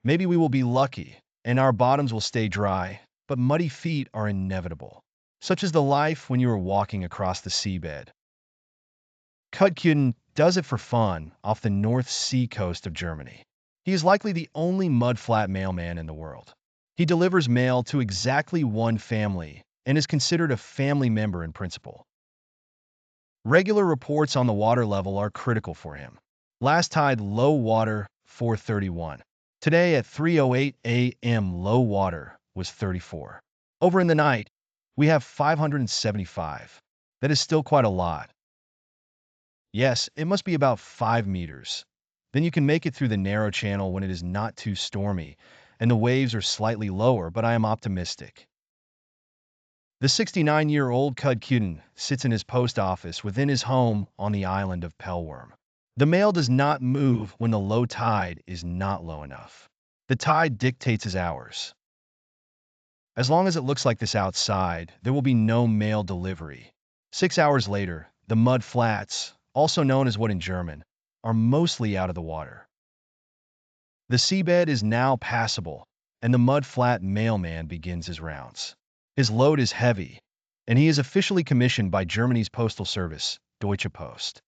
Maybe we will be lucky, and our bottoms will stay dry, but muddy feet are inevitable. Such is the life when you are walking across the seabed. Kud Kuden does it for fun off the North Sea coast of Germany. He is likely the only mudflat mailman in the world. He delivers mail to exactly one family and is considered a family member in principle. Regular reports on the water level are critical for him. Last tide low water 431. Today at 3:08 a.m. low water was 34. Over in the night, we have 575. That is still quite a lot. Yes, it must be about 5 meters. Then you can make it through the narrow channel when it is not too stormy, and the waves are slightly lower, but I am optimistic. The 69-year-old Kud Kuden sits in his post office within his home on the island of Pellworm. The mail does not move when the low tide is not low enough. The tide dictates his hours. As long as it looks like this outside, there will be no mail delivery. 6 hours later, the Mudflats, also known as what in German, are mostly out of the water. The seabed is now passable, and the mudflat mailman begins his rounds. His load is heavy, and he is officially commissioned by Germany's postal service, Deutsche Post.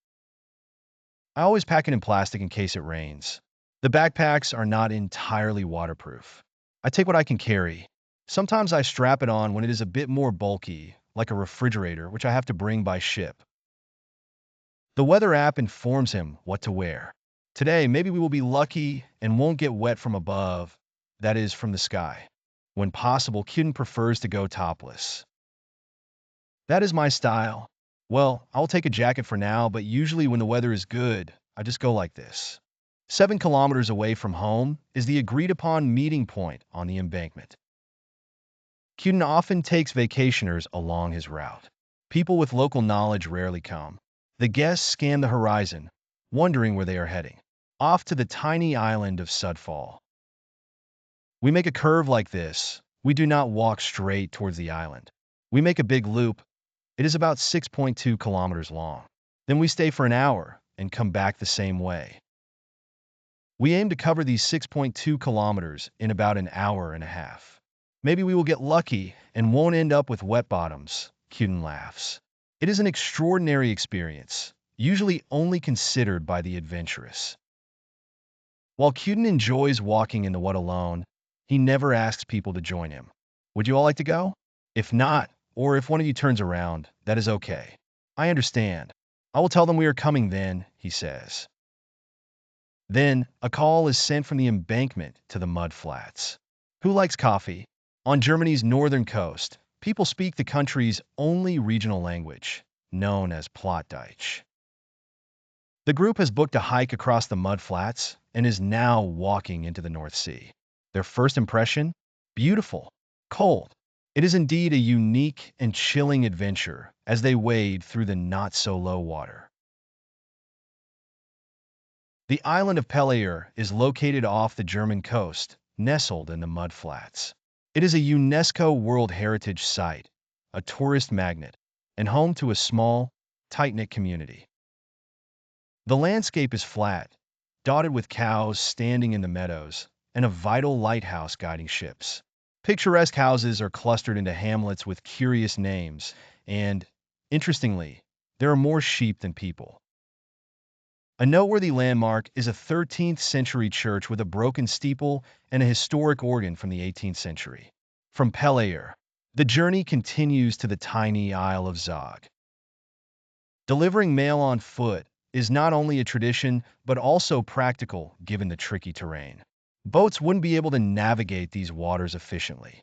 I always pack it in plastic in case it rains. The backpacks are not entirely waterproof. I take what I can carry. Sometimes I strap it on when it is a bit more bulky, like a refrigerator, which I have to bring by ship. The weather app informs him what to wear. Today, maybe we will be lucky and won't get wet from above, that is, from the sky. When possible, Kuden prefers to go topless. That is my style. Well, I'll take a jacket for now, but usually when the weather is good, I just go like this. 7 kilometers away from home is the agreed-upon meeting point on the embankment. Kuden often takes vacationers along his route. People with local knowledge rarely come. The guests scan the horizon, wondering where they are heading. Off to the tiny island of Sudfall. We make a curve like this. We do not walk straight towards the island. We make a big loop. It is about 6.2 kilometers long. Then we stay for an hour and come back the same way. We aim to cover these 6.2 kilometers in about an hour and a half. Maybe we will get lucky and won't end up with wet bottoms, Kuden laughs. It is an extraordinary experience, usually only considered by the adventurous. While Kuden enjoys walking in the wet alone, he never asks people to join him. Would you all like to go? If not, or if one of you turns around, that is okay. I understand. I will tell them we are coming then, he says. Then, a call is sent from the embankment to the mudflats. Who likes coffee? On Germany's northern coast, people speak the country's only regional language, known as Plattdeutsch. The group has booked a hike across the mudflats and is now walking into the North Sea. Their first impression? Beautiful. Cold. It is indeed a unique and chilling adventure as they wade through the not-so-low water. The island of Pellworm is located off the German coast, nestled in the mudflats. It is a UNESCO World Heritage Site, a tourist magnet, and home to a small, tight-knit community. The landscape is flat, dotted with cows standing in the meadows, and a vital lighthouse guiding ships. Picturesque houses are clustered into hamlets with curious names, and, interestingly, there are more sheep than people. A noteworthy landmark is a 13th-century church with a broken steeple and a historic organ from the 18th century. From Pellworm, the journey continues to the tiny Isle of Zog. Delivering mail on foot is not only a tradition, but also practical given the tricky terrain. Boats wouldn't be able to navigate these waters efficiently.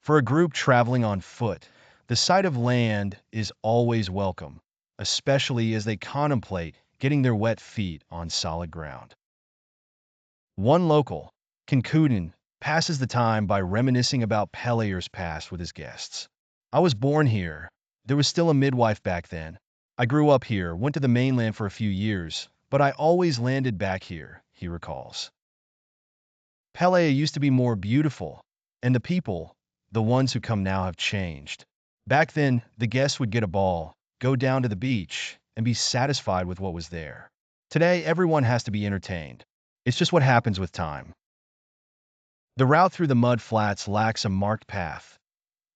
For a group traveling on foot, the sight of land is always welcome, especially as they contemplate getting their wet feet on solid ground. One local, Kud Kuden, passes the time by reminiscing about Pellworm's past with his guests. I was born here. There was still a midwife back then. I grew up here, went to the mainland for a few years, but I always landed back here, he recalls. Pellworm used to be more beautiful, and the people, the ones who come now, have changed. Back then, the guests would get a ball, go down to the beach, and be satisfied with what was there. Today, everyone has to be entertained. It's just what happens with time. The route through the mudflats lacks a marked path.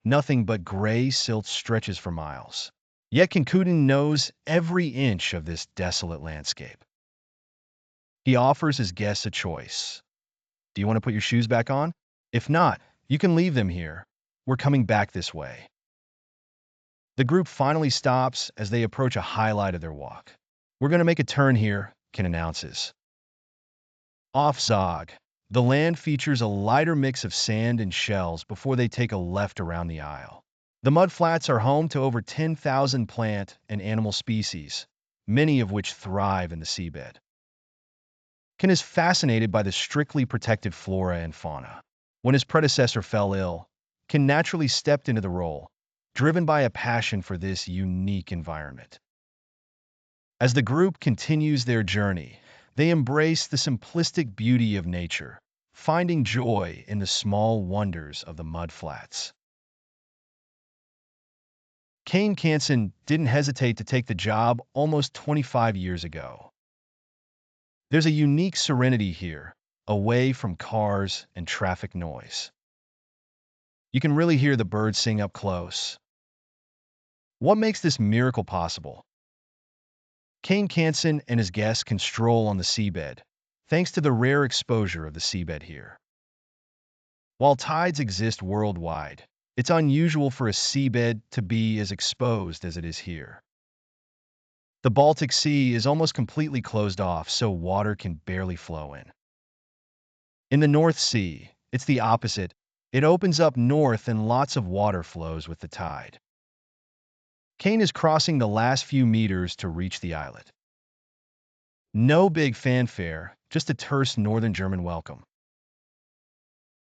Nothing but gray silt stretches for miles. Yet Kud Kuden knows every inch of this desolate landscape. He offers his guests a choice. Do you want to put your shoes back on? If not, you can leave them here. We're coming back this way. The group finally stops as they approach a highlight of their walk. We're going to make a turn here, Ken announces. Off Zog, the land features a lighter mix of sand and shells before they take a left around the isle. The mudflats are home to over 10,000 plant and animal species, many of which thrive in the seabed. Ken is fascinated by the strictly protected flora and fauna. When his predecessor fell ill, Ken naturally stepped into the role, driven by a passion for this unique environment. As the group continues their journey, they embrace the simplistic beauty of nature, finding joy in the small wonders of the mudflats. Kane Canson didn't hesitate to take the job almost 25 years ago. There's a unique serenity here, away from cars and traffic noise. You can really hear the birds sing up close. What makes this miracle possible? Kane Canson and his guests can stroll on the seabed, thanks to the rare exposure of the seabed here. While tides exist worldwide, it's unusual for a seabed to be as exposed as it is here. The Baltic Sea is almost completely closed off, so water can barely flow in. In the North Sea, it's the opposite. It opens up north and lots of water flows with the tide. Kane is crossing the last few meters to reach the islet. No big fanfare, just a terse northern German welcome.